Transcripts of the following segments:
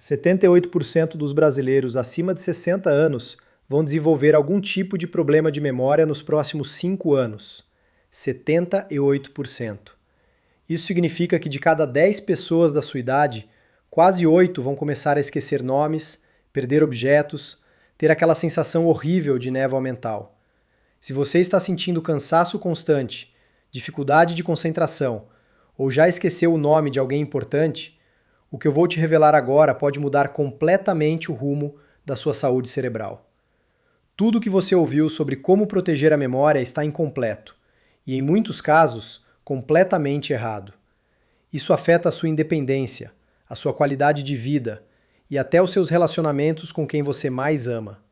78% dos brasileiros acima de 60 anos vão desenvolver algum tipo de problema de memória nos próximos 5 anos. 78%. Isso significa que de cada 10 pessoas da sua idade, quase 8 vão começar a esquecer nomes, perder objetos, ter aquela sensação horrível de névoa mental. Se você está sentindo cansaço constante, dificuldade de concentração ou já esqueceu o nome de alguém importante, o que eu vou te revelar agora pode mudar completamente o rumo da sua saúde cerebral. Tudo o que você ouviu sobre como proteger a memória está incompleto e, em muitos casos, completamente errado. Isso afeta a sua independência, a sua qualidade de vida e até os seus relacionamentos com quem você mais ama.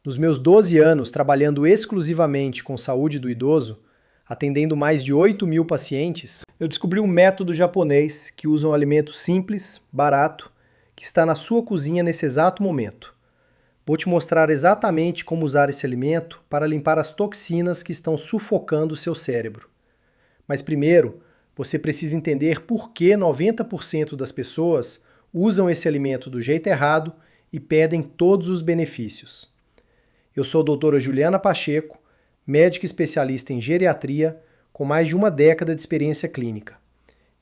Nos meus 12 anos trabalhando exclusivamente com saúde do idoso, atendendo mais de 8.000 pacientes, eu descobri um método japonês que usa um alimento simples, barato, que está na sua cozinha nesse exato momento. Vou te mostrar exatamente como usar esse alimento para limpar as toxinas que estão sufocando o seu cérebro. Mas primeiro, você precisa entender por que 90% das pessoas usam esse alimento do jeito errado e perdem todos os benefícios. Eu sou a doutora Juliana Pacheco, médica especialista em geriatria, com mais de uma década de experiência clínica.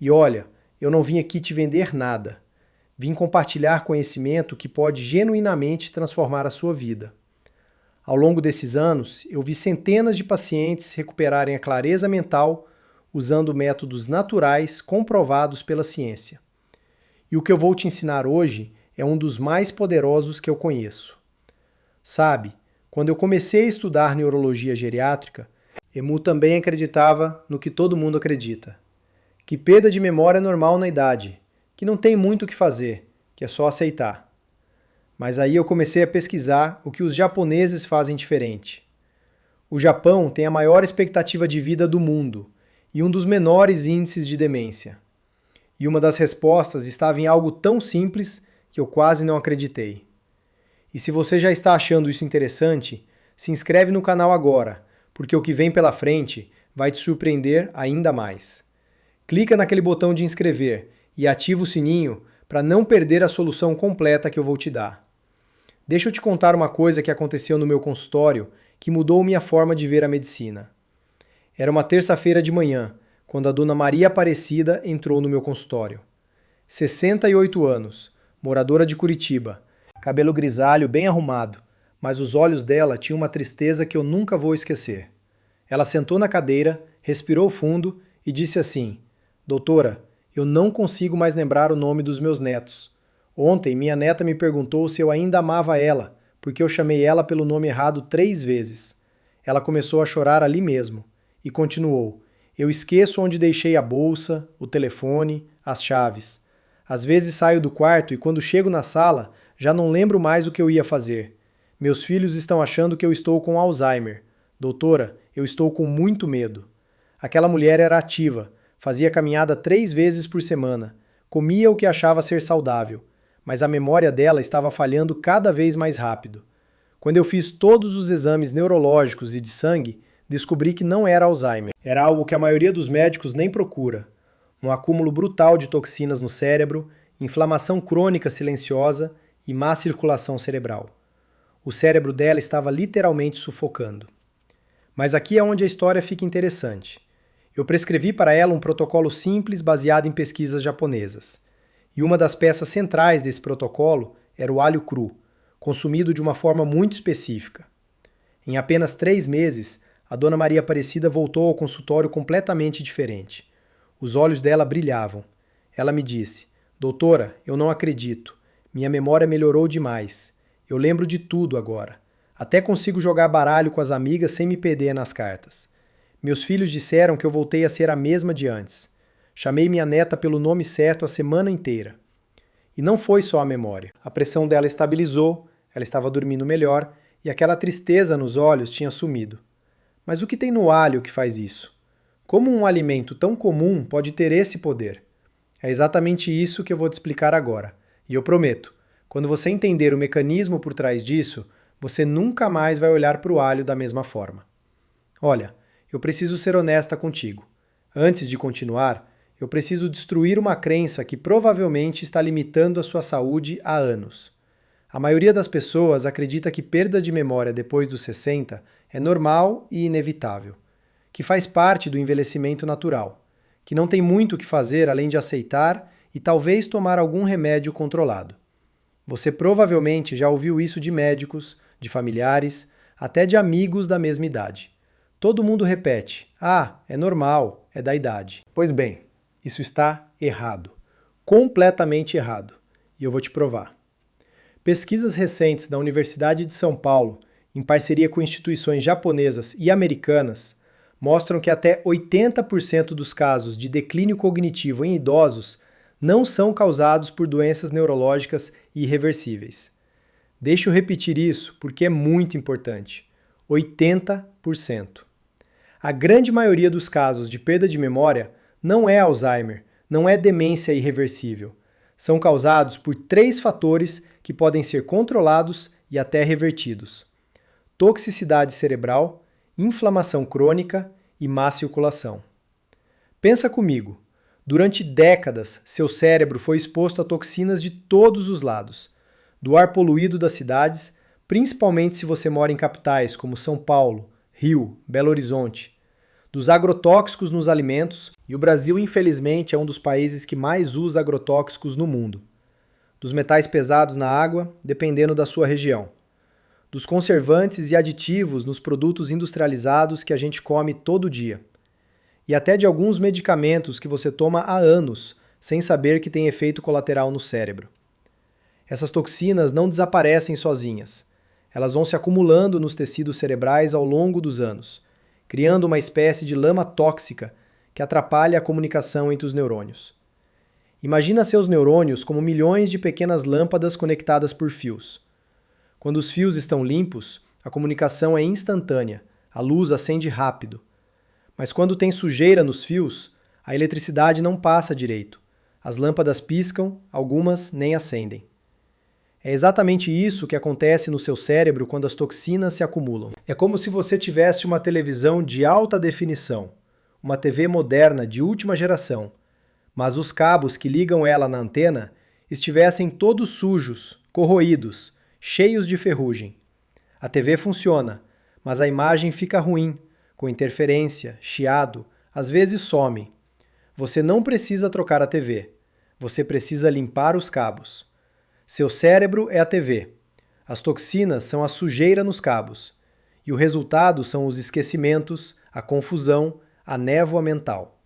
E olha, eu não vim aqui te vender nada. Vim compartilhar conhecimento que pode genuinamente transformar a sua vida. Ao longo desses anos, eu vi centenas de pacientes recuperarem a clareza mental usando métodos naturais comprovados pela ciência. E o que eu vou te ensinar hoje é um dos mais poderosos que eu conheço. Sabe, quando eu comecei a estudar neurologia geriátrica, Emu também acreditava no que todo mundo acredita. Que perda de memória é normal na idade, que não tem muito o que fazer, que é só aceitar. Mas aí eu comecei a pesquisar o que os japoneses fazem diferente. O Japão tem a maior expectativa de vida do mundo e um dos menores índices de demência. E uma das respostas estava em algo tão simples que eu quase não acreditei. E se você já está achando isso interessante, se inscreve no canal agora, porque o que vem pela frente vai te surpreender ainda mais. Clica naquele botão de inscrever e ativa o sininho para não perder a solução completa que eu vou te dar. Deixa eu te contar uma coisa que aconteceu no meu consultório que mudou minha forma de ver a medicina. Era uma terça-feira de manhã, quando a dona Maria Aparecida entrou no meu consultório. 68 anos, moradora de Curitiba, cabelo grisalho bem arrumado, mas os olhos dela tinham uma tristeza que eu nunca vou esquecer. Ela sentou na cadeira, respirou fundo e disse assim: Doutora, eu não consigo mais lembrar o nome dos meus netos. Ontem minha neta me perguntou se eu ainda amava ela, porque eu chamei ela pelo nome errado 3 vezes. Ela começou a chorar ali mesmo e continuou: Eu esqueço onde deixei a bolsa, o telefone, as chaves. Às vezes saio do quarto e quando chego na sala, já não lembro mais o que eu ia fazer. Meus filhos estão achando que eu estou com Alzheimer. Doutora, eu estou com muito medo. Aquela mulher era ativa, fazia caminhada 3 vezes por semana, comia o que achava ser saudável, mas a memória dela estava falhando cada vez mais rápido. Quando eu fiz todos os exames neurológicos e de sangue, descobri que não era Alzheimer. Era algo que a maioria dos médicos nem procura. Um acúmulo brutal de toxinas no cérebro, inflamação crônica silenciosa e má circulação cerebral. O cérebro dela estava literalmente sufocando. Mas aqui é onde a história fica interessante. Eu prescrevi para ela um protocolo simples baseado em pesquisas japonesas. E uma das peças centrais desse protocolo era o alho cru, consumido de uma forma muito específica. Em apenas 3 meses, a dona Maria Aparecida voltou ao consultório completamente diferente. Os olhos dela brilhavam. Ela me disse: Doutora, eu não acredito. Minha memória melhorou demais. Eu lembro de tudo agora. Até consigo jogar baralho com as amigas sem me perder nas cartas. Meus filhos disseram que eu voltei a ser a mesma de antes. Chamei minha neta pelo nome certo a semana inteira. E não foi só a memória. A pressão dela estabilizou, ela estava dormindo melhor e aquela tristeza nos olhos tinha sumido. Mas o que tem no alho que faz isso? Como um alimento tão comum pode ter esse poder? É exatamente isso que eu vou te explicar agora. E eu prometo, quando você entender o mecanismo por trás disso, você nunca mais vai olhar para o alho da mesma forma. Olha, eu preciso ser honesta contigo. Antes de continuar, eu preciso destruir uma crença que provavelmente está limitando a sua saúde há anos. A maioria das pessoas acredita que perda de memória depois dos 60 é normal e inevitável, que faz parte do envelhecimento natural, que não tem muito o que fazer além de aceitar e talvez tomar algum remédio controlado. Você provavelmente já ouviu isso de médicos, de familiares, até de amigos da mesma idade. Todo mundo repete: "Ah, é normal, é da idade". Pois bem, isso está errado. Completamente errado. E eu vou te provar. Pesquisas recentes da Universidade de São Paulo, em parceria com instituições japonesas e americanas, mostram que até 80% dos casos de declínio cognitivo em idosos não são causados por doenças neurológicas irreversíveis. Deixa eu repetir isso porque é muito importante. 80%. A grande maioria dos casos de perda de memória não é Alzheimer, não é demência irreversível. São causados por 3 fatores que podem ser controlados e até revertidos: toxicidade cerebral, inflamação crônica e má circulação. Pensa comigo. Durante décadas, seu cérebro foi exposto a toxinas de todos os lados. Do ar poluído das cidades, principalmente se você mora em capitais como São Paulo, Rio, Belo Horizonte. Dos agrotóxicos nos alimentos, e o Brasil, infelizmente, é um dos países que mais usa agrotóxicos no mundo. Dos metais pesados na água, dependendo da sua região. Dos conservantes e aditivos nos produtos industrializados que a gente come todo dia. E até de alguns medicamentos que você toma há anos, sem saber que tem efeito colateral no cérebro. Essas toxinas não desaparecem sozinhas. Elas vão se acumulando nos tecidos cerebrais ao longo dos anos, criando uma espécie de lama tóxica que atrapalha a comunicação entre os neurônios. Imagina seus neurônios como milhões de pequenas lâmpadas conectadas por fios. Quando os fios estão limpos, a comunicação é instantânea, a luz acende rápido. Mas quando tem sujeira nos fios, a eletricidade não passa direito. As lâmpadas piscam, algumas nem acendem. É exatamente isso que acontece no seu cérebro quando as toxinas se acumulam. É como se você tivesse uma televisão de alta definição, uma TV moderna de última geração, mas os cabos que ligam ela na antena estivessem todos sujos, corroídos, cheios de ferrugem. A TV funciona, mas a imagem fica ruim, com interferência, chiado, às vezes some. Você não precisa trocar a TV. Você precisa limpar os cabos. Seu cérebro é a TV. As toxinas são a sujeira nos cabos. E o resultado são os esquecimentos, a confusão, a névoa mental.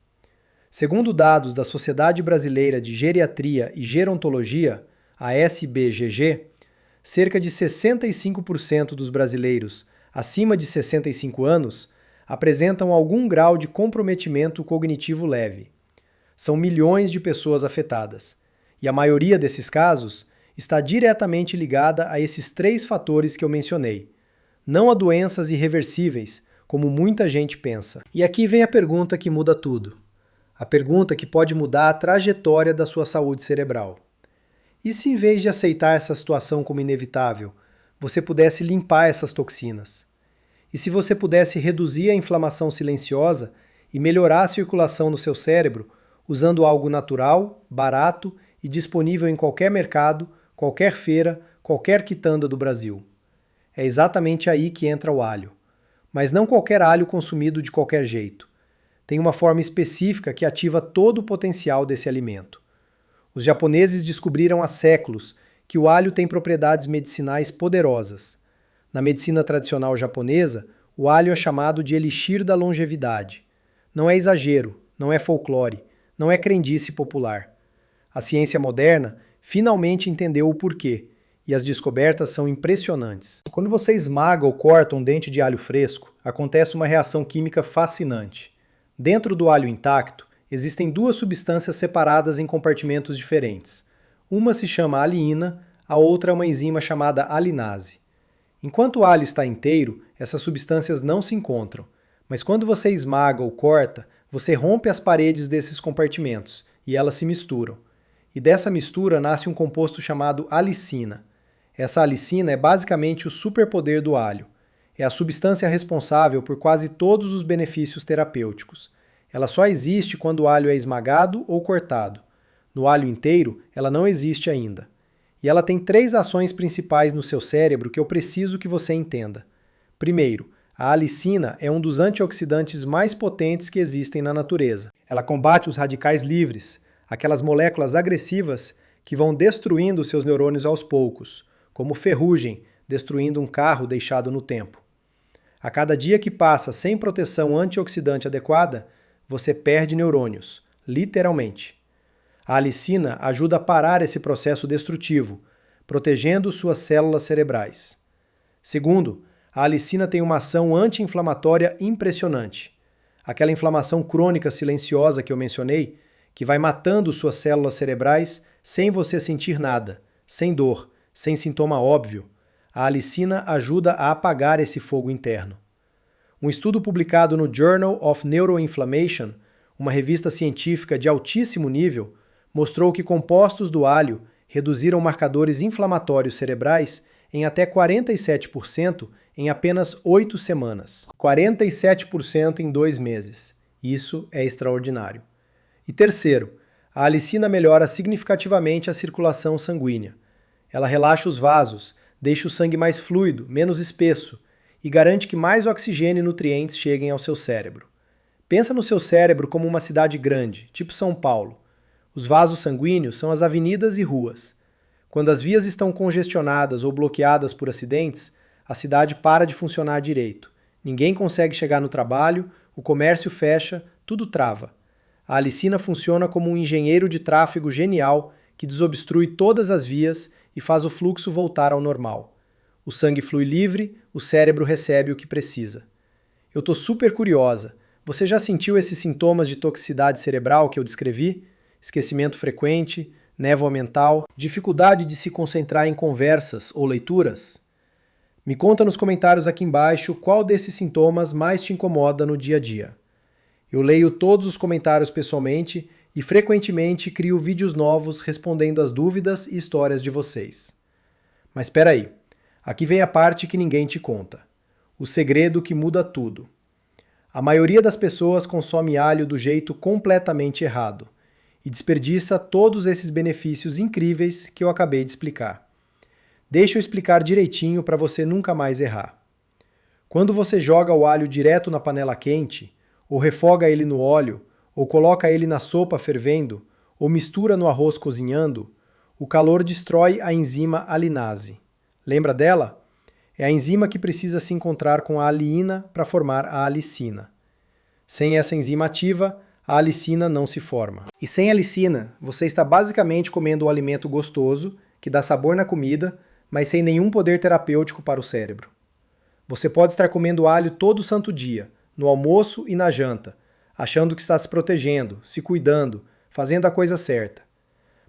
Segundo dados da Sociedade Brasileira de Geriatria e Gerontologia, a SBGG, cerca de 65% dos brasileiros acima de 65 anos apresentam algum grau de comprometimento cognitivo leve. São milhões de pessoas afetadas, e a maioria desses casos está diretamente ligada a esses 3 fatores que eu mencionei, não a doenças irreversíveis, como muita gente pensa. E aqui vem a pergunta que muda tudo. A pergunta que pode mudar a trajetória da sua saúde cerebral. E se em vez de aceitar essa situação como inevitável, você pudesse limpar essas toxinas? E se você pudesse reduzir a inflamação silenciosa e melhorar a circulação no seu cérebro usando algo natural, barato e disponível em qualquer mercado, qualquer feira, qualquer quitanda do Brasil? É exatamente aí que entra o alho. Mas não qualquer alho consumido de qualquer jeito. Tem uma forma específica que ativa todo o potencial desse alimento. Os japoneses descobriram há séculos que o alho tem propriedades medicinais poderosas. Na medicina tradicional japonesa, o alho é chamado de elixir da longevidade. Não é exagero, não é folclore, não é crendice popular. A ciência moderna finalmente entendeu o porquê, e as descobertas são impressionantes. Quando você esmaga ou corta um dente de alho fresco, acontece uma reação química fascinante. Dentro do alho intacto, existem 2 substâncias separadas em compartimentos diferentes. Uma se chama aliina, a outra é uma enzima chamada alinase. Enquanto o alho está inteiro, essas substâncias não se encontram, mas quando você esmaga ou corta, você rompe as paredes desses compartimentos e elas se misturam. E dessa mistura nasce um composto chamado alicina. Essa alicina é basicamente o superpoder do alho. É a substância responsável por quase todos os benefícios terapêuticos. Ela só existe quando o alho é esmagado ou cortado. No alho inteiro, ela não existe ainda. E ela tem 3 ações principais no seu cérebro que eu preciso que você entenda. Primeiro, a alicina é um dos antioxidantes mais potentes que existem na natureza. Ela combate os radicais livres, aquelas moléculas agressivas que vão destruindo seus neurônios aos poucos, como ferrugem destruindo um carro deixado no tempo. A cada dia que passa sem proteção antioxidante adequada, você perde neurônios, literalmente. A alicina ajuda a parar esse processo destrutivo, protegendo suas células cerebrais. Segundo, a alicina tem uma ação anti-inflamatória impressionante. Aquela inflamação crônica silenciosa que eu mencionei, que vai matando suas células cerebrais sem você sentir nada, sem dor, sem sintoma óbvio. A alicina ajuda a apagar esse fogo interno. Um estudo publicado no Journal of Neuroinflammation, uma revista científica de altíssimo nível, mostrou que compostos do alho reduziram marcadores inflamatórios cerebrais em até 47% em apenas 8 semanas. 47% em 2 meses. Isso é extraordinário. E terceiro, a alicina melhora significativamente a circulação sanguínea. Ela relaxa os vasos, deixa o sangue mais fluido, menos espesso, e garante que mais oxigênio e nutrientes cheguem ao seu cérebro. Pensa no seu cérebro como uma cidade grande, tipo São Paulo. Os vasos sanguíneos são as avenidas e ruas. Quando as vias estão congestionadas ou bloqueadas por acidentes, a cidade para de funcionar direito. Ninguém consegue chegar no trabalho, o comércio fecha, tudo trava. A alicina funciona como um engenheiro de tráfego genial que desobstrui todas as vias e faz o fluxo voltar ao normal. O sangue flui livre, o cérebro recebe o que precisa. Eu tô super curiosa. Você já sentiu esses sintomas de toxicidade cerebral que eu descrevi? Esquecimento frequente, névoa mental, dificuldade de se concentrar em conversas ou leituras? Me conta nos comentários aqui embaixo qual desses sintomas mais te incomoda no dia a dia. Eu leio todos os comentários pessoalmente e frequentemente crio vídeos novos respondendo às dúvidas e histórias de vocês. Mas espera aí, aqui vem a parte que ninguém te conta. O segredo que muda tudo. A maioria das pessoas consome alho do jeito completamente errado e desperdiça todos esses benefícios incríveis que eu acabei de explicar. Deixa eu explicar direitinho para você nunca mais errar. Quando você joga o alho direto na panela quente, ou refoga ele no óleo, ou coloca ele na sopa fervendo, ou mistura no arroz cozinhando, o calor destrói a enzima alinase. Lembra dela? É a enzima que precisa se encontrar com a aliina para formar a alicina. Sem essa enzima ativa, a alicina não se forma. E sem alicina, você está basicamente comendo um alimento gostoso, que dá sabor na comida, mas sem nenhum poder terapêutico para o cérebro. Você pode estar comendo alho todo santo dia, no almoço e na janta, achando que está se protegendo, se cuidando, fazendo a coisa certa.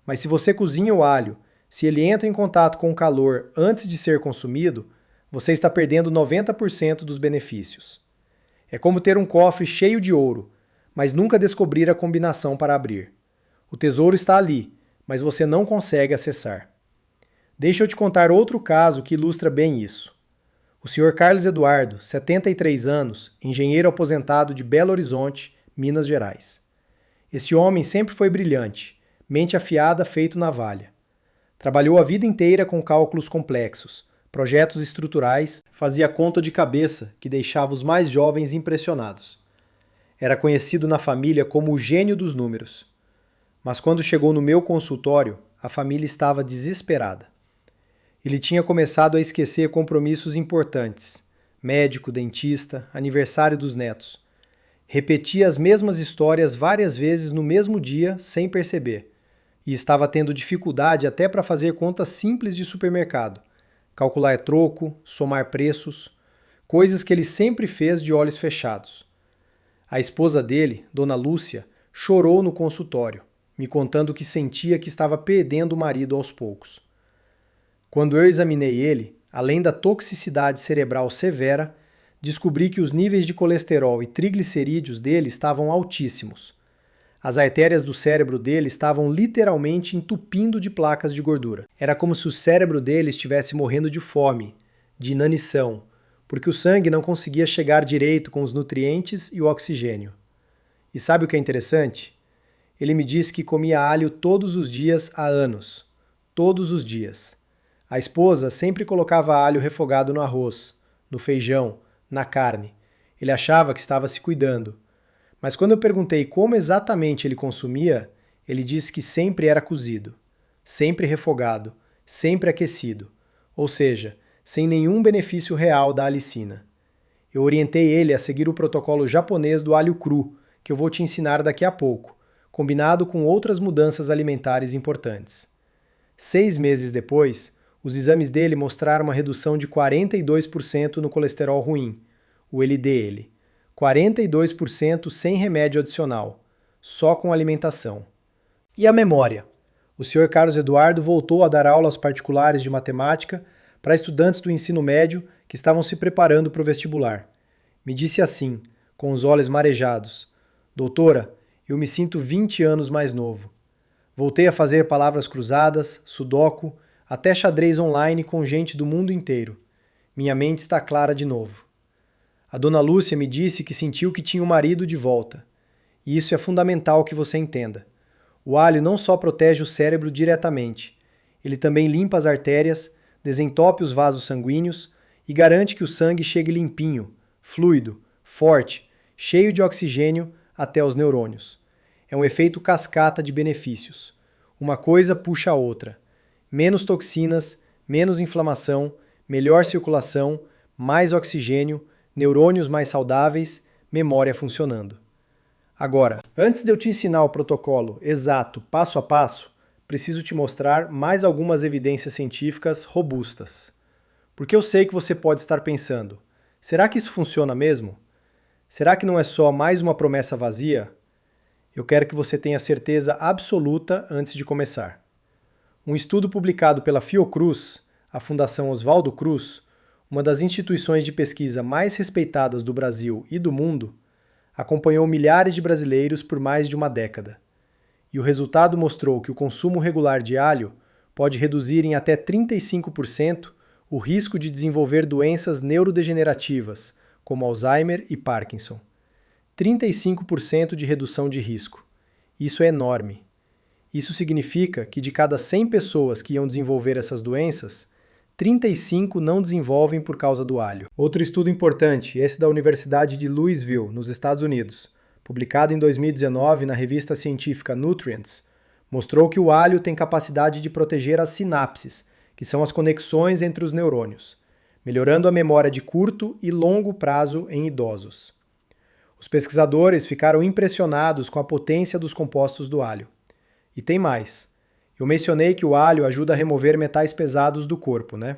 Mas se você cozinha o alho, se ele entra em contato com o calor antes de ser consumido, você está perdendo 90% dos benefícios. É como ter um cofre cheio de ouro, mas nunca descobrir a combinação para abrir. O tesouro está ali, mas você não consegue acessar. Deixa eu te contar outro caso que ilustra bem isso. O Sr. Carlos Eduardo, 73 anos, engenheiro aposentado de Belo Horizonte, Minas Gerais. Esse homem sempre foi brilhante, mente afiada feito navalha. Trabalhou a vida inteira com cálculos complexos, projetos estruturais, fazia conta de cabeça que deixava os mais jovens impressionados. Era conhecido na família como o gênio dos números. Mas quando chegou no meu consultório, a família estava desesperada. Ele tinha começado a esquecer compromissos importantes, médico, dentista, aniversário dos netos. Repetia as mesmas histórias várias vezes no mesmo dia, sem perceber. E estava tendo dificuldade até para fazer contas simples de supermercado, calcular troco, somar preços, coisas que ele sempre fez de olhos fechados. A esposa dele, Dona Lúcia, chorou no consultório, me contando que sentia que estava perdendo o marido aos poucos. Quando eu examinei ele, além da toxicidade cerebral severa, descobri que os níveis de colesterol e triglicerídeos dele estavam altíssimos. As artérias do cérebro dele estavam literalmente entupindo de placas de gordura. Era como se o cérebro dele estivesse morrendo de fome, de inanição, porque o sangue não conseguia chegar direito com os nutrientes e o oxigênio. E sabe o que é interessante? Ele me disse que comia alho todos os dias há anos. Todos os dias. A esposa sempre colocava alho refogado no arroz, no feijão, na carne. Ele achava que estava se cuidando. Mas quando eu perguntei como exatamente ele consumia, ele disse que sempre era cozido, sempre refogado, sempre aquecido, ou seja, sem nenhum benefício real da alicina. Eu orientei ele a seguir o protocolo japonês do alho cru, que eu vou te ensinar daqui a pouco, combinado com outras mudanças alimentares importantes. 6 meses depois, os exames dele mostraram uma redução de 42% no colesterol ruim, o LDL. 42% sem remédio adicional, só com alimentação. E a memória? O Sr. Carlos Eduardo voltou a dar aulas particulares de matemática para estudantes do ensino médio que estavam se preparando para o vestibular. Me disse assim, com os olhos marejados: Doutora, eu me sinto 20 anos mais novo. Voltei a fazer palavras cruzadas, sudoku, até xadrez online com gente do mundo inteiro. Minha mente está clara de novo. A dona Lúcia me disse que sentiu que tinha o marido de volta. E isso é fundamental que você entenda. O alho não só protege o cérebro diretamente, ele também limpa as artérias, desentope os vasos sanguíneos e garante que o sangue chegue limpinho, fluido, forte, cheio de oxigênio até os neurônios. É um efeito cascata de benefícios. Uma coisa puxa a outra. Menos toxinas, menos inflamação, melhor circulação, mais oxigênio, neurônios mais saudáveis, memória funcionando. Agora, antes de eu te ensinar o protocolo exato, passo a passo, preciso te mostrar mais algumas evidências científicas robustas. Porque eu sei que você pode estar pensando, será que isso funciona mesmo? Será que não é só mais uma promessa vazia? Eu quero que você tenha certeza absoluta antes de começar. Um estudo publicado pela Fiocruz, a Fundação Oswaldo Cruz, uma das instituições de pesquisa mais respeitadas do Brasil e do mundo, acompanhou milhares de brasileiros por mais de uma década. E o resultado mostrou que o consumo regular de alho pode reduzir em até 35% o risco de desenvolver doenças neurodegenerativas, como Alzheimer e Parkinson. 35% de redução de risco. Isso é enorme. Isso significa que de cada 100 pessoas que iam desenvolver essas doenças, 35 não desenvolvem por causa do alho. Outro estudo importante, esse da Universidade de Louisville, nos Estados Unidos, publicado em 2019 na revista científica Nutrients, mostrou que o alho tem capacidade de proteger as sinapses, que são as conexões entre os neurônios, melhorando a memória de curto e longo prazo em idosos. Os pesquisadores ficaram impressionados com a potência dos compostos do alho. E tem mais. Eu mencionei que o alho ajuda a remover metais pesados do corpo, né?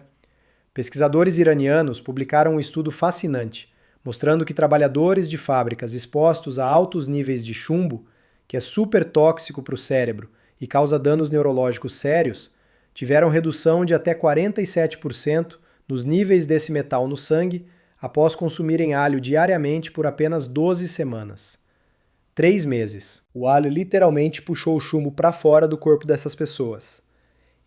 Pesquisadores iranianos publicaram um estudo fascinante, mostrando que trabalhadores de fábricas expostos a altos níveis de chumbo, que é super tóxico para o cérebro e causa danos neurológicos sérios, tiveram redução de até 47% nos níveis desse metal no sangue após consumirem alho diariamente por apenas 12 semanas. 3 meses. O alho literalmente puxou o chumbo para fora do corpo dessas pessoas.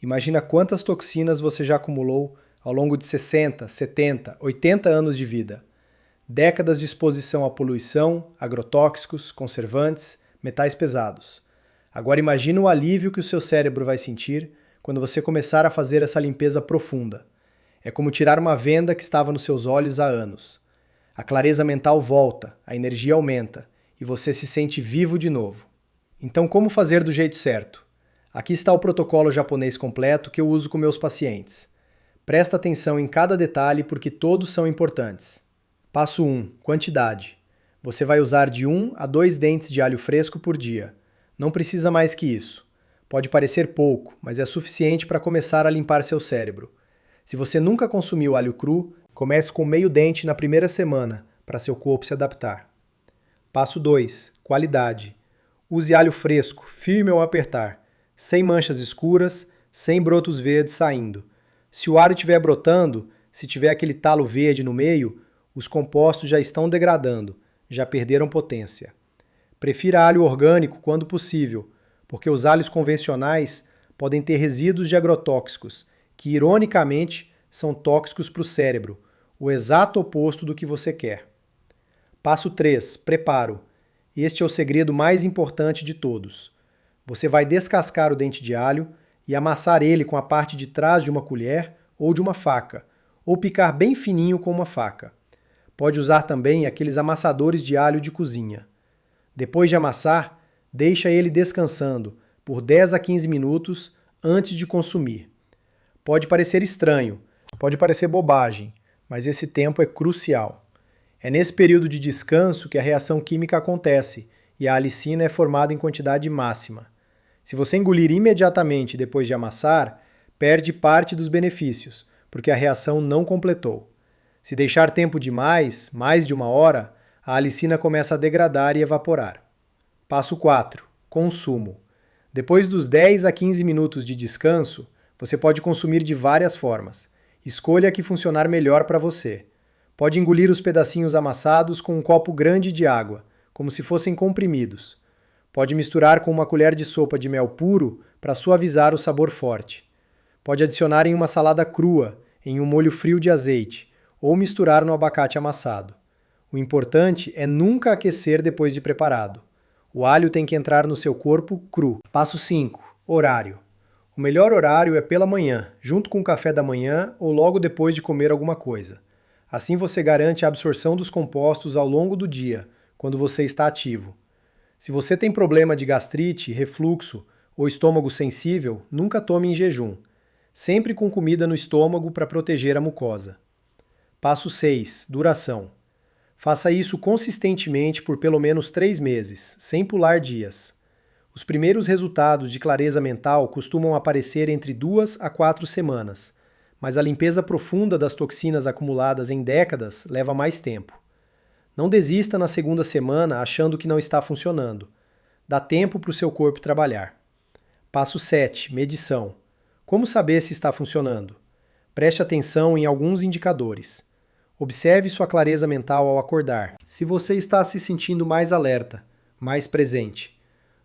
Imagina quantas toxinas você já acumulou ao longo de 60, 70, 80 anos de vida. Décadas de exposição à poluição, agrotóxicos, conservantes, metais pesados. Agora imagina o alívio que o seu cérebro vai sentir quando você começar a fazer essa limpeza profunda. É como tirar uma venda que estava nos seus olhos há anos. A clareza mental volta, a energia aumenta e você se sente vivo de novo. Então, como fazer do jeito certo? Aqui está o protocolo japonês completo que eu uso com meus pacientes. Presta atenção em cada detalhe porque todos são importantes. Passo 1. Quantidade. Você vai usar de 1 a 2 dentes de alho fresco por dia. Não precisa mais que isso. Pode parecer pouco, mas é suficiente para começar a limpar seu cérebro. Se você nunca consumiu alho cru, comece com meio dente na primeira semana, para seu corpo se adaptar. Passo 2. Qualidade. Use alho fresco, firme ao apertar, sem manchas escuras, sem brotos verdes saindo. Se o alho estiver brotando, se tiver aquele talo verde no meio, os compostos já estão degradando, já perderam potência. Prefira alho orgânico quando possível, porque os alhos convencionais podem ter resíduos de agrotóxicos, que ironicamente são tóxicos para o cérebro, o exato oposto do que você quer. Passo 3. Preparo. Este é o segredo mais importante de todos. Você vai descascar o dente de alho e amassar ele com a parte de trás de uma colher ou de uma faca, ou picar bem fininho com uma faca. Pode usar também aqueles amassadores de alho de cozinha. Depois de amassar, deixa ele descansando por 10 a 15 minutos antes de consumir. Pode parecer estranho, pode parecer bobagem, mas esse tempo é crucial. É nesse período de descanso que a reação química acontece e a alicina é formada em quantidade máxima. Se você engolir imediatamente depois de amassar, perde parte dos benefícios, porque a reação não completou. Se deixar tempo demais, mais de 1 hora, a alicina começa a degradar e evaporar. Passo 4. Consumo. Depois dos 10 a 15 minutos de descanso, você pode consumir de várias formas. Escolha a que funcionar melhor para você. Pode engolir os pedacinhos amassados com um copo grande de água, como se fossem comprimidos. Pode misturar com uma colher de sopa de mel puro para suavizar o sabor forte. Pode adicionar em uma salada crua, em um molho frio de azeite, ou misturar no abacate amassado. O importante é nunca aquecer depois de preparado. O alho tem que entrar no seu corpo cru. Passo 5. Horário. O melhor horário é pela manhã, junto com o café da manhã ou logo depois de comer alguma coisa. Assim você garante a absorção dos compostos ao longo do dia, quando você está ativo. Se você tem problema de gastrite, refluxo ou estômago sensível, nunca tome em jejum. Sempre com comida no estômago para proteger a mucosa. Passo 6. Duração. Faça isso consistentemente por pelo menos 3 meses, sem pular dias. Os primeiros resultados de clareza mental costumam aparecer entre 2 a 4 semanas, mas a limpeza profunda das toxinas acumuladas em décadas leva mais tempo. Não desista na segunda semana achando que não está funcionando. Dá tempo para o seu corpo trabalhar. Passo 7. Medição. Como saber se está funcionando? Preste atenção em alguns indicadores. Observe sua clareza mental ao acordar. Se você está se sentindo mais alerta, mais presente.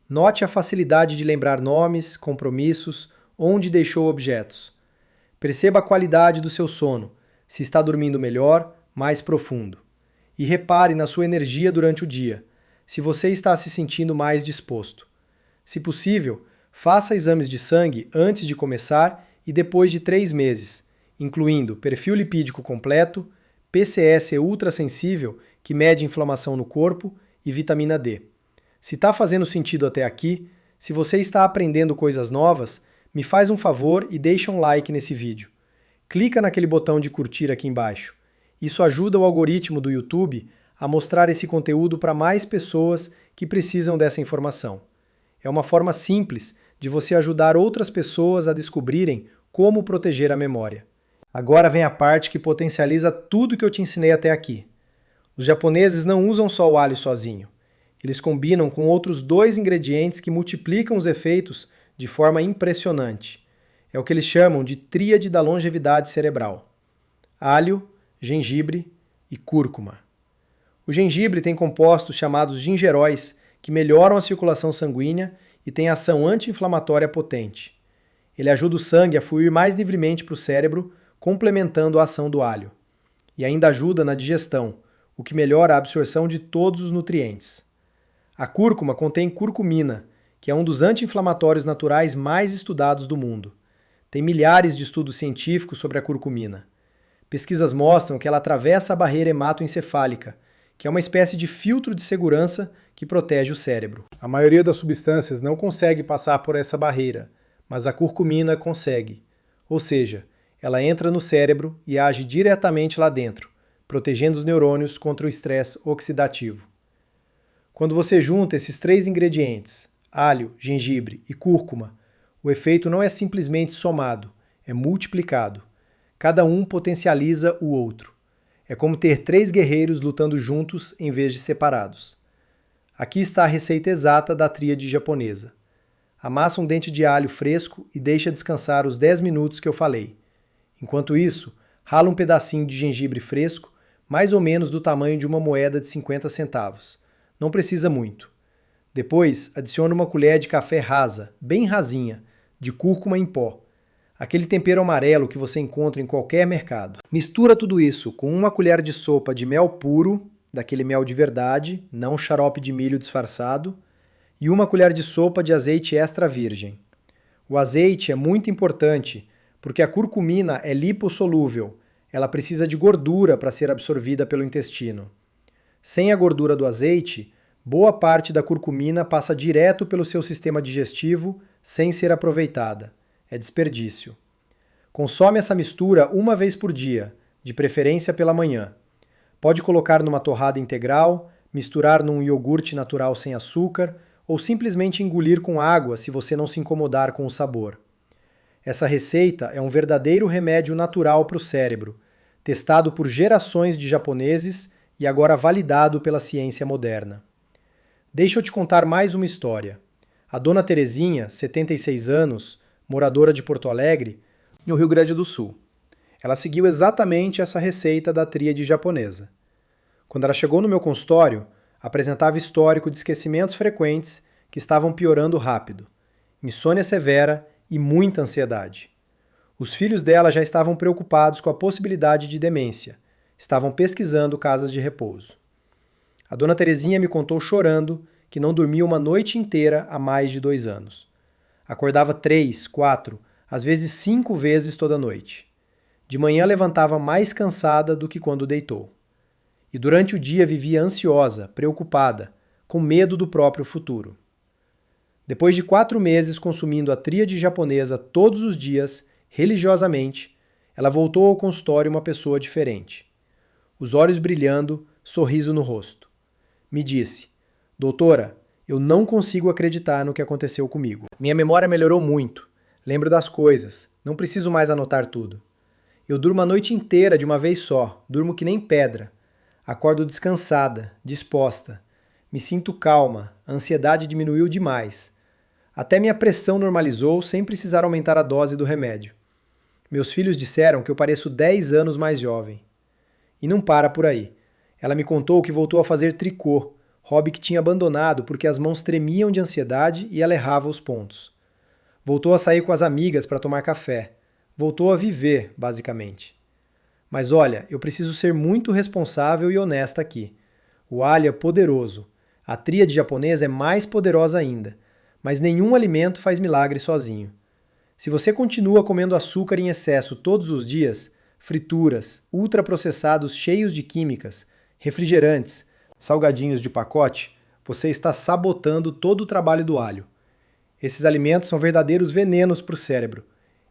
Note a facilidade de lembrar nomes, compromissos, onde deixou objetos. Perceba a qualidade do seu sono, se está dormindo melhor, mais profundo. E repare na sua energia durante o dia, se você está se sentindo mais disposto. Se possível, faça exames de sangue antes de começar e depois de 3 meses, incluindo perfil lipídico completo, PCS ultrassensível, que mede inflamação no corpo, e vitamina D. Se está fazendo sentido até aqui, se você está aprendendo coisas novas, me faz um favor e deixa um like nesse vídeo. Clica naquele botão de curtir aqui embaixo. Isso ajuda o algoritmo do YouTube a mostrar esse conteúdo para mais pessoas que precisam dessa informação. É uma forma simples de você ajudar outras pessoas a descobrirem como proteger a memória. Agora vem a parte que potencializa tudo que eu te ensinei até aqui. Os japoneses não usam só o alho sozinho. Eles combinam com outros 2 ingredientes que multiplicam os efeitos de forma impressionante. É o que eles chamam de tríade da longevidade cerebral: alho, gengibre e cúrcuma. O gengibre tem compostos chamados gingeróis que melhoram a circulação sanguínea e tem ação anti-inflamatória potente. Ele ajuda o sangue a fluir mais livremente para o cérebro, complementando a ação do alho. E ainda ajuda na digestão, o que melhora a absorção de todos os nutrientes. A cúrcuma contém curcumina, que é um dos anti-inflamatórios naturais mais estudados do mundo. Tem milhares de estudos científicos sobre a curcumina. Pesquisas mostram que ela atravessa a barreira hematoencefálica, que é uma espécie de filtro de segurança que protege o cérebro. A maioria das substâncias não consegue passar por essa barreira, mas a curcumina consegue. Ou seja, ela entra no cérebro e age diretamente lá dentro, protegendo os neurônios contra o estresse oxidativo. Quando você junta esses 3 ingredientes, alho, gengibre e cúrcuma, o efeito não é simplesmente somado, é multiplicado. Cada um potencializa o outro. É como ter 3 guerreiros lutando juntos em vez de separados. Aqui está a receita exata da tríade japonesa. Amassa um dente de alho fresco e deixa descansar os 10 minutos que eu falei. Enquanto isso, rala um pedacinho de gengibre fresco, mais ou menos do tamanho de uma moeda de 50 centavos. Não precisa muito. Depois, adicione uma colher de café rasa, bem rasinha, de cúrcuma em pó. Aquele tempero amarelo que você encontra em qualquer mercado. Mistura tudo isso com uma colher de sopa de mel puro, daquele mel de verdade, não xarope de milho disfarçado, e 1 colher de sopa de azeite extra virgem. O azeite é muito importante porque a curcumina é lipossolúvel, ela precisa de gordura para ser absorvida pelo intestino. Sem a gordura do azeite, boa parte da curcumina passa direto pelo seu sistema digestivo sem ser aproveitada. É desperdício. Consome essa mistura 1 vez por dia, de preferência pela manhã. Pode colocar numa torrada integral, misturar num iogurte natural sem açúcar ou simplesmente engolir com água se você não se incomodar com o sabor. Essa receita é um verdadeiro remédio natural para o cérebro, testado por gerações de japoneses e agora validado pela ciência moderna. Deixa eu te contar mais uma história. A dona Terezinha, 76 anos, moradora de Porto Alegre, no Rio Grande do Sul. Ela seguiu exatamente essa receita da tríade japonesa. Quando ela chegou no meu consultório, apresentava histórico de esquecimentos frequentes que estavam piorando rápido, insônia severa e muita ansiedade. Os filhos dela já estavam preocupados com a possibilidade de demência, estavam pesquisando casas de repouso. A dona Terezinha me contou chorando que não dormia uma noite inteira há mais de 2 anos. Acordava 3, 4, às vezes 5 vezes toda noite. De manhã levantava mais cansada do que quando deitou. E durante o dia vivia ansiosa, preocupada, com medo do próprio futuro. Depois de 4 meses consumindo a tríade japonesa todos os dias, religiosamente, ela voltou ao consultório uma pessoa diferente. Os olhos brilhando, sorriso no rosto. Me disse: doutora, eu não consigo acreditar no que aconteceu comigo. Minha memória melhorou muito. Lembro das coisas. Não preciso mais anotar tudo. Eu durmo a noite inteira de uma vez só. Durmo que nem pedra. Acordo descansada, disposta. Me sinto calma. A ansiedade diminuiu demais. Até minha pressão normalizou sem precisar aumentar a dose do remédio. Meus filhos disseram que eu pareço 10 anos mais jovem. E não para por aí. Ela me contou que voltou a fazer tricô, hobby que tinha abandonado porque as mãos tremiam de ansiedade e ela errava os pontos. Voltou a sair com as amigas para tomar café. Voltou a viver, basicamente. Mas olha, eu preciso ser muito responsável e honesta aqui. O alho é poderoso. A tríade japonesa é mais poderosa ainda. Mas nenhum alimento faz milagre sozinho. Se você continua comendo açúcar em excesso todos os dias, frituras, ultraprocessados cheios de químicas, refrigerantes, salgadinhos de pacote, você está sabotando todo o trabalho do alho. Esses alimentos são verdadeiros venenos para o cérebro.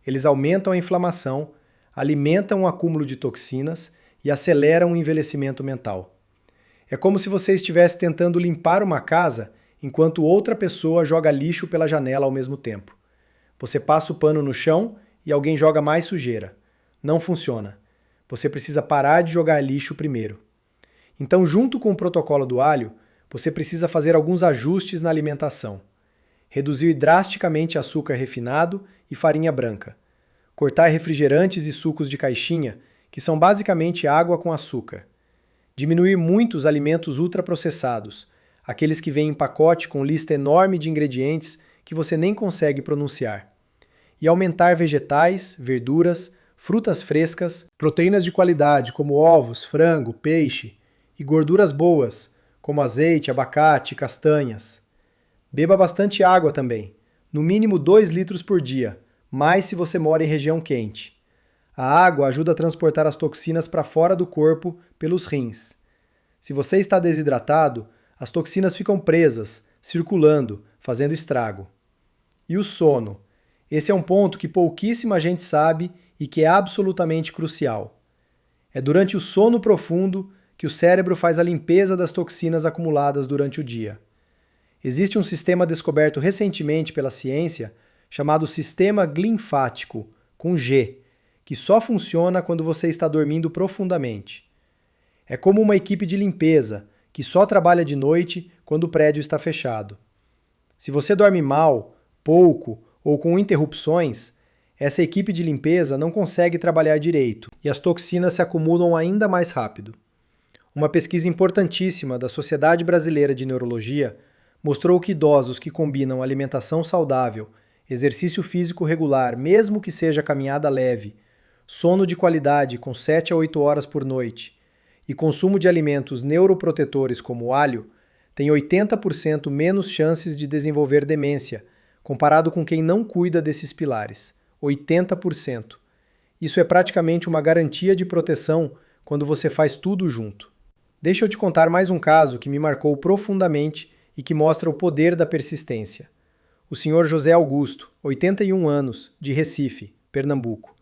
Eles aumentam a inflamação, alimentam o acúmulo de toxinas e aceleram o envelhecimento mental. É como se você estivesse tentando limpar uma casa enquanto outra pessoa joga lixo pela janela ao mesmo tempo. Você passa o pano no chão e alguém joga mais sujeira. Não funciona. Você precisa parar de jogar lixo primeiro. Então, junto com o protocolo do alho, você precisa fazer alguns ajustes na alimentação. Reduzir drasticamente açúcar refinado e farinha branca. Cortar refrigerantes e sucos de caixinha, que são basicamente água com açúcar. Diminuir muito os alimentos ultraprocessados, aqueles que vêm em pacote com lista enorme de ingredientes que você nem consegue pronunciar. E aumentar vegetais, verduras, frutas frescas, proteínas de qualidade como ovos, frango, peixe e gorduras boas como azeite, abacate, castanhas. Beba bastante água também, no mínimo 2 litros por dia, mais se você mora em região quente. A água ajuda a transportar as toxinas para fora do corpo pelos rins. Se você está desidratado, as toxinas ficam presas, circulando, fazendo estrago. E o sono? Esse é um ponto que pouquíssima gente sabe e que é absolutamente crucial. É durante o sono profundo que o cérebro faz a limpeza das toxinas acumuladas durante o dia. Existe um sistema descoberto recentemente pela ciência chamado sistema glinfático, com G, que só funciona quando você está dormindo profundamente. É como uma equipe de limpeza, que só trabalha de noite quando o prédio está fechado. Se você dorme mal, pouco ou com interrupções, essa equipe de limpeza não consegue trabalhar direito e as toxinas se acumulam ainda mais rápido. Uma pesquisa importantíssima da Sociedade Brasileira de Neurologia mostrou que idosos que combinam alimentação saudável, exercício físico regular, mesmo que seja caminhada leve, sono de qualidade com 7 a 8 horas por noite e consumo de alimentos neuroprotetores como o alho tem 80% menos chances de desenvolver demência, comparado com quem não cuida desses pilares. 80%. Isso é praticamente uma garantia de proteção quando você faz tudo junto. Deixa eu te contar mais um caso que me marcou profundamente e que mostra o poder da persistência. O senhor José Augusto, 81 anos, de Recife, Pernambuco.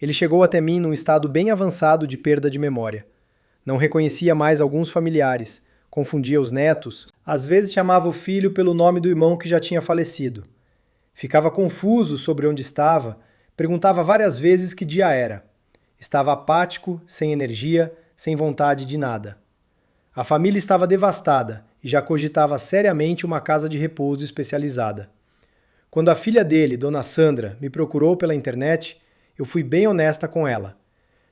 Ele chegou até mim num estado bem avançado de perda de memória. Não reconhecia mais alguns familiares, confundia os netos, às vezes chamava o filho pelo nome do irmão que já tinha falecido. Ficava confuso sobre onde estava, perguntava várias vezes que dia era. Estava apático, sem energia, sem vontade de nada. A família estava devastada e já cogitava seriamente uma casa de repouso especializada. Quando a filha dele, Dona Sandra, me procurou pela internet, eu fui bem honesta com ela.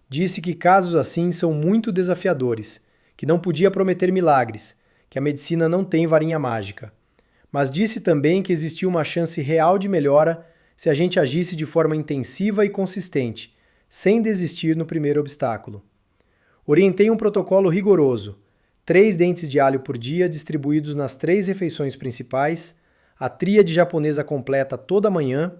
Disse que casos assim são muito desafiadores, que não podia prometer milagres, que a medicina não tem varinha mágica. Mas disse também que existia uma chance real de melhora se a gente agisse de forma intensiva e consistente, sem desistir no primeiro obstáculo. Orientei um protocolo rigoroso: 3 dentes de alho por dia distribuídos nas 3 refeições principais, a tríade japonesa completa toda manhã,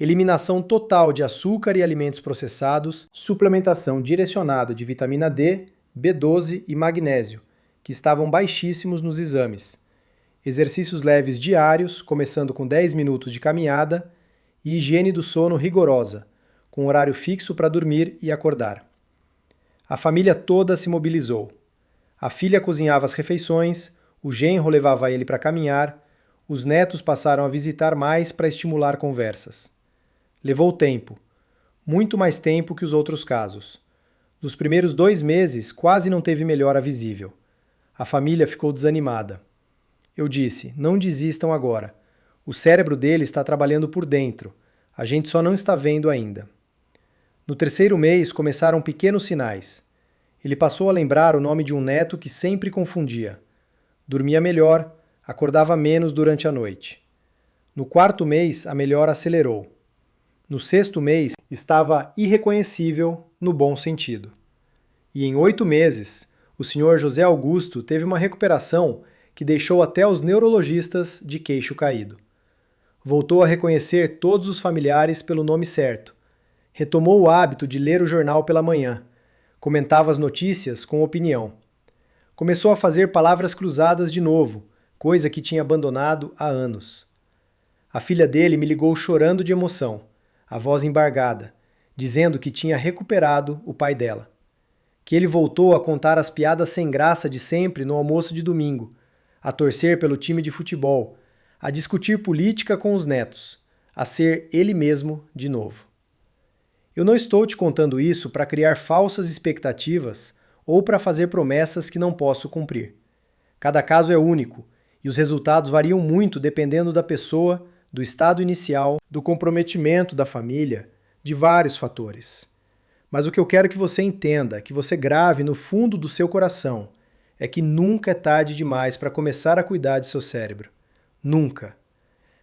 eliminação total de açúcar e alimentos processados, suplementação direcionada de vitamina D, B12 e magnésio, que estavam baixíssimos nos exames. Exercícios leves diários, começando com 10 minutos de caminhada, e higiene do sono rigorosa, com horário fixo para dormir e acordar. A família toda se mobilizou. A filha cozinhava as refeições, o genro levava ele para caminhar, os netos passaram a visitar mais para estimular conversas. Levou tempo, muito mais tempo que os outros casos. Nos primeiros 2 meses, quase não teve melhora visível. A família ficou desanimada. Eu disse: não desistam agora. O cérebro dele está trabalhando por dentro. A gente só não está vendo ainda. No 3º mês, começaram pequenos sinais. Ele passou a lembrar o nome de um neto que sempre confundia. Dormia melhor, acordava menos durante a noite. No 4º mês, a melhora acelerou. No 6º mês, estava irreconhecível no bom sentido. E em 8 meses, o senhor José Augusto teve uma recuperação que deixou até os neurologistas de queixo caído. Voltou a reconhecer todos os familiares pelo nome certo. Retomou o hábito de ler o jornal pela manhã. Comentava as notícias com opinião. Começou a fazer palavras cruzadas de novo, coisa que tinha abandonado há anos. A filha dele me ligou chorando de emoção, a voz embargada, dizendo que tinha recuperado o pai dela. Que ele voltou a contar as piadas sem graça de sempre no almoço de domingo, a torcer pelo time de futebol, a discutir política com os netos, a ser ele mesmo de novo. Eu não estou te contando isso para criar falsas expectativas ou para fazer promessas que não posso cumprir. Cada caso é único e os resultados variam muito dependendo da pessoa, do estado inicial, do comprometimento da família, de vários fatores. Mas o que eu quero que você entenda, que você grave no fundo do seu coração, é que nunca é tarde demais para começar a cuidar de seu cérebro. Nunca.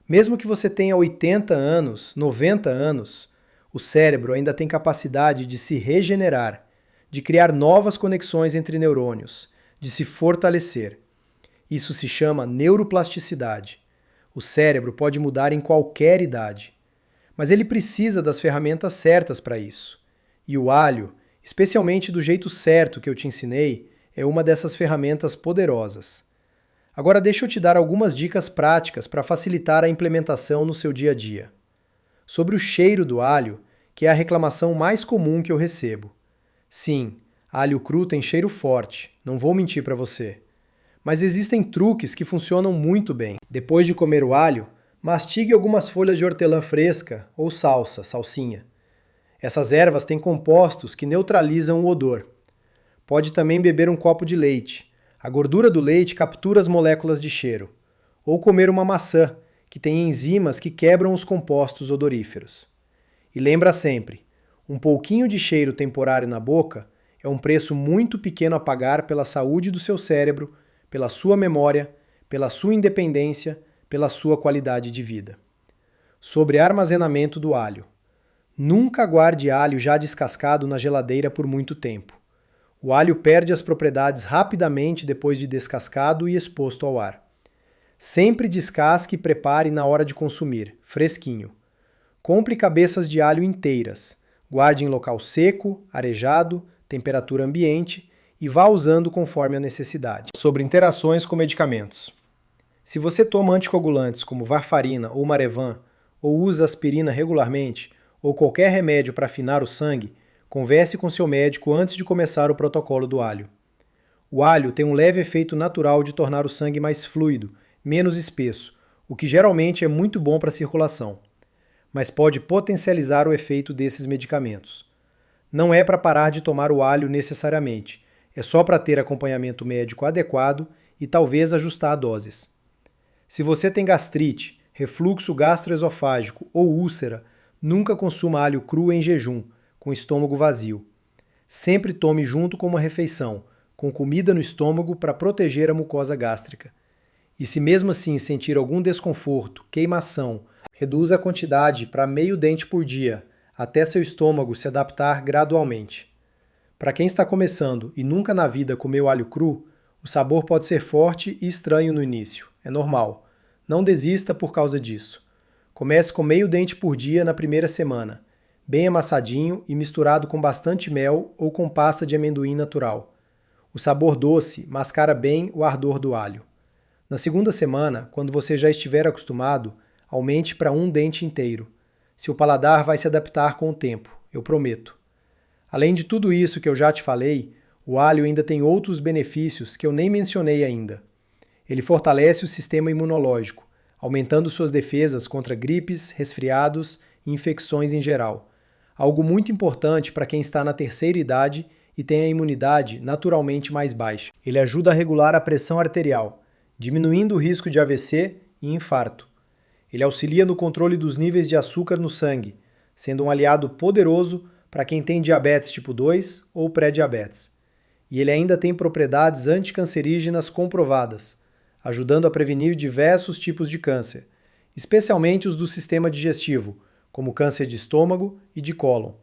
Mesmo que você tenha 80 anos, 90 anos, o cérebro ainda tem capacidade de se regenerar, de criar novas conexões entre neurônios, de se fortalecer. Isso se chama neuroplasticidade. O cérebro pode mudar em qualquer idade, mas ele precisa das ferramentas certas para isso. E o alho, especialmente do jeito certo que eu te ensinei, é uma dessas ferramentas poderosas. Agora deixa eu te dar algumas dicas práticas para facilitar a implementação no seu dia a dia. Sobre o cheiro do alho, que é a reclamação mais comum que eu recebo. Sim, alho cru tem cheiro forte, não vou mentir para você. Mas existem truques que funcionam muito bem. Depois de comer o alho, mastigue algumas folhas de hortelã fresca ou salsinha. Essas ervas têm compostos que neutralizam o odor. Pode também beber um copo de leite. A gordura do leite captura as moléculas de cheiro. Ou comer uma maçã, que tem enzimas que quebram os compostos odoríferos. E lembra sempre, um pouquinho de cheiro temporário na boca é um preço muito pequeno a pagar pela saúde do seu cérebro, pela sua memória, pela sua independência, pela sua qualidade de vida. Sobre armazenamento do alho. Nunca guarde alho já descascado na geladeira por muito tempo. O alho perde as propriedades rapidamente depois de descascado e exposto ao ar. Sempre descasque e prepare na hora de consumir, fresquinho. Compre cabeças de alho inteiras. Guarde em local seco, arejado, temperatura ambiente e vá usando conforme a necessidade. Sobre interações com medicamentos. Se você toma anticoagulantes como varfarina ou Marevan, ou usa aspirina regularmente, ou qualquer remédio para afinar o sangue, converse com seu médico antes de começar o protocolo do alho. O alho tem um leve efeito natural de tornar o sangue mais fluido, menos espesso, o que geralmente é muito bom para a circulação, mas pode potencializar o efeito desses medicamentos. Não é para parar de tomar o alho necessariamente, é só para ter acompanhamento médico adequado e talvez ajustar doses. Se você tem gastrite, refluxo gastroesofágico ou úlcera, nunca consuma alho cru em jejum, com estômago vazio. Sempre tome junto com uma refeição, com comida no estômago para proteger a mucosa gástrica. E se mesmo assim sentir algum desconforto, queimação, reduza a quantidade para meio dente por dia, até seu estômago se adaptar gradualmente. Para quem está começando e nunca na vida comeu alho cru, o sabor pode ser forte e estranho no início, é normal. Não desista por causa disso. Comece com meio dente por dia na primeira semana, bem amassadinho e misturado com bastante mel ou com pasta de amendoim natural. O sabor doce mascara bem o ardor do alho. Na segunda semana, quando você já estiver acostumado, aumente para um dente inteiro. Seu paladar vai se adaptar com o tempo, eu prometo. Além de tudo isso que eu já te falei, o alho ainda tem outros benefícios que eu nem mencionei ainda. Ele fortalece o sistema imunológico, aumentando suas defesas contra gripes, resfriados e infecções em geral. Algo muito importante para quem está na terceira idade e tem a imunidade naturalmente mais baixa. Ele ajuda a regular a pressão arterial, diminuindo o risco de AVC e infarto. Ele auxilia no controle dos níveis de açúcar no sangue, sendo um aliado poderoso para quem tem diabetes tipo 2 ou pré-diabetes. E ele ainda tem propriedades anticancerígenas comprovadas, ajudando a prevenir diversos tipos de câncer, especialmente os do sistema digestivo, como câncer de estômago e de cólon.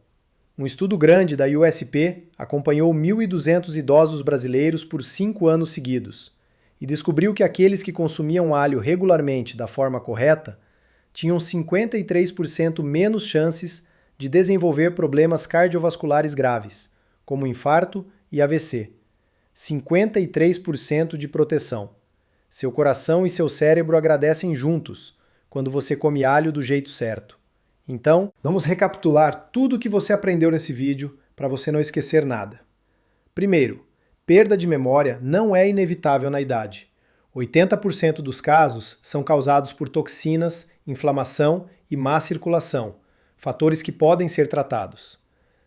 Um estudo grande da USP acompanhou 1.200 idosos brasileiros por 5 anos seguidos e descobriu que aqueles que consumiam alho regularmente da forma correta tinham 53% menos chances de desenvolver problemas cardiovasculares graves, como infarto e AVC. 53% de proteção. Seu coração e seu cérebro agradecem juntos quando você come alho do jeito certo. Então, vamos recapitular tudo o que você aprendeu nesse vídeo para você não esquecer nada. Primeiro, perda de memória não é inevitável na idade. 80% dos casos são causados por toxinas, inflamação e má circulação, fatores que podem ser tratados.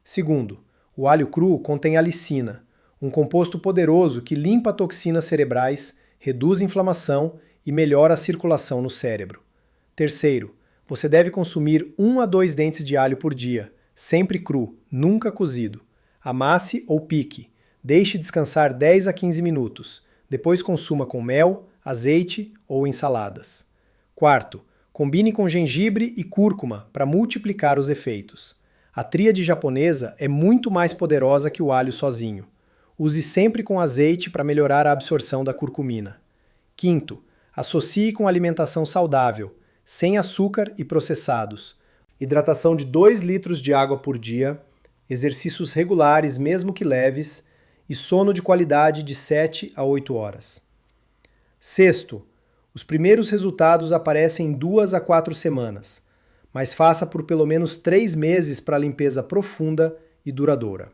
Segundo, o alho cru contém alicina, um composto poderoso que limpa toxinas cerebrais, reduz inflamação e melhora a circulação no cérebro. Terceiro, você deve consumir 1 a 2 dentes de alho por dia, sempre cru, nunca cozido. Amasse ou pique. Deixe descansar 10 a 15 minutos. Depois consuma com mel, azeite ou ensaladas. Quarto, combine com gengibre e cúrcuma para multiplicar os efeitos. A tríade japonesa é muito mais poderosa que o alho sozinho. Use sempre com azeite para melhorar a absorção da curcumina. Quinto, associe com alimentação saudável, sem açúcar e processados. Hidratação de 2 litros de água por dia, exercícios regulares mesmo que leves e sono de qualidade de 7 a 8 horas. Sexto, os primeiros resultados aparecem em 2 a 4 semanas, mas faça por pelo menos 3 meses para limpeza profunda e duradoura.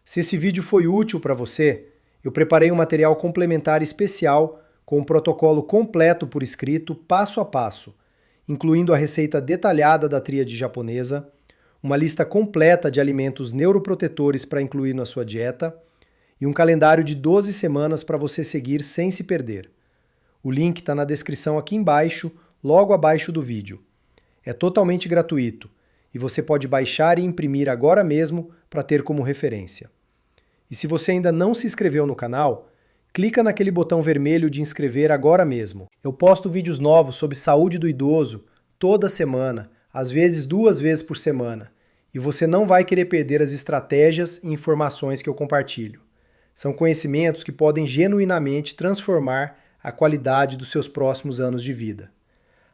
Se esse vídeo foi útil para você, eu preparei um material complementar especial com um protocolo completo por escrito, passo a passo, incluindo a receita detalhada da tríade japonesa, uma lista completa de alimentos neuroprotetores para incluir na sua dieta e um calendário de 12 semanas para você seguir sem se perder. O link está na descrição aqui embaixo, logo abaixo do vídeo. É totalmente gratuito e você pode baixar e imprimir agora mesmo para ter como referência. E se você ainda não se inscreveu no canal, clica naquele botão vermelho de inscrever agora mesmo. Eu posto vídeos novos sobre saúde do idoso toda semana, às vezes 2 vezes por semana. e você não vai querer perder as estratégias e informações que eu compartilho. São conhecimentos que podem genuinamente transformar a qualidade dos seus próximos anos de vida.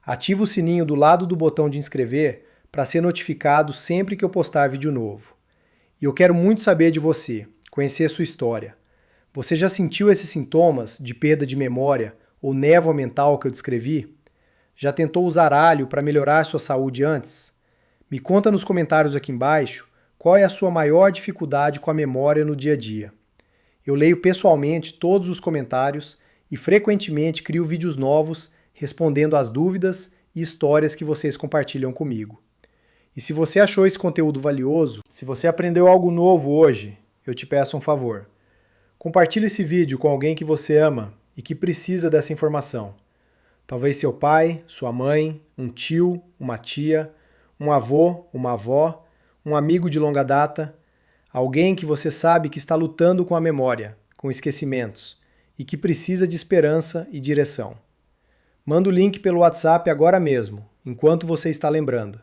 Ativa o sininho do lado do botão de inscrever para ser notificado sempre que eu postar vídeo novo. E eu quero muito saber de você, conhecer a sua história. Você já sentiu esses sintomas de perda de memória ou névoa mental que eu descrevi? Já tentou usar alho para melhorar a sua saúde antes? Me conta nos comentários aqui embaixo qual é a sua maior dificuldade com a memória no dia a dia. Eu leio pessoalmente todos os comentários e frequentemente crio vídeos novos respondendo às dúvidas e histórias que vocês compartilham comigo. E se você achou esse conteúdo valioso, se você aprendeu algo novo hoje, eu te peço um favor. Compartilhe esse vídeo com alguém que você ama e que precisa dessa informação. Talvez seu pai, sua mãe, um tio, uma tia, um avô, uma avó, um amigo de longa data, alguém que você sabe que está lutando com a memória, com esquecimentos e que precisa de esperança e direção. Manda o link pelo WhatsApp agora mesmo, enquanto você está lembrando.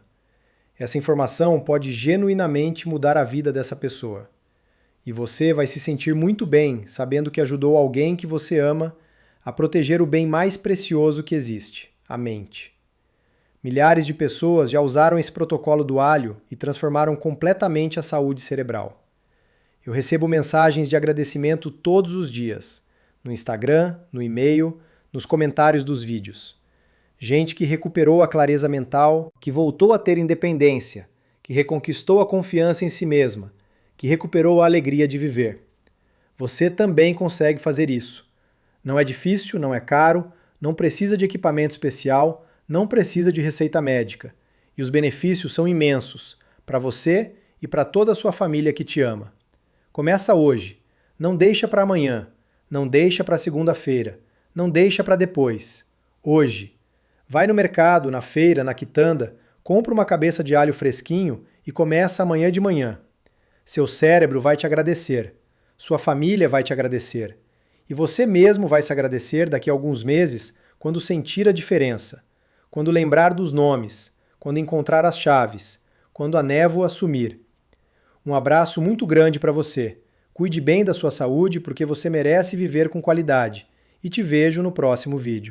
Essa informação pode genuinamente mudar a vida dessa pessoa. E você vai se sentir muito bem sabendo que ajudou alguém que você ama a proteger o bem mais precioso que existe, a mente. Milhares de pessoas já usaram esse protocolo do alho e transformaram completamente a saúde cerebral. Eu recebo mensagens de agradecimento todos os dias, no Instagram, no e-mail, nos comentários dos vídeos. Gente que recuperou a clareza mental, que voltou a ter independência, que reconquistou a confiança em si mesma, que recuperou a alegria de viver. Você também consegue fazer isso. Não é difícil, não é caro, não precisa de equipamento especial, não precisa de receita médica. E os benefícios são imensos, para você e para toda a sua família que te ama. Começa hoje. Não deixa para amanhã. Não deixa para segunda-feira. Não deixa para depois. Hoje. Vai no mercado, na feira, na quitanda, compra uma cabeça de alho fresquinho e começa amanhã de manhã. Seu cérebro vai te agradecer. Sua família vai te agradecer. E você mesmo vai se agradecer daqui a alguns meses quando sentir a diferença, quando lembrar dos nomes, quando encontrar as chaves, quando a névoa sumir. Um abraço muito grande para você. Cuide bem da sua saúde porque você merece viver com qualidade. E te vejo no próximo vídeo.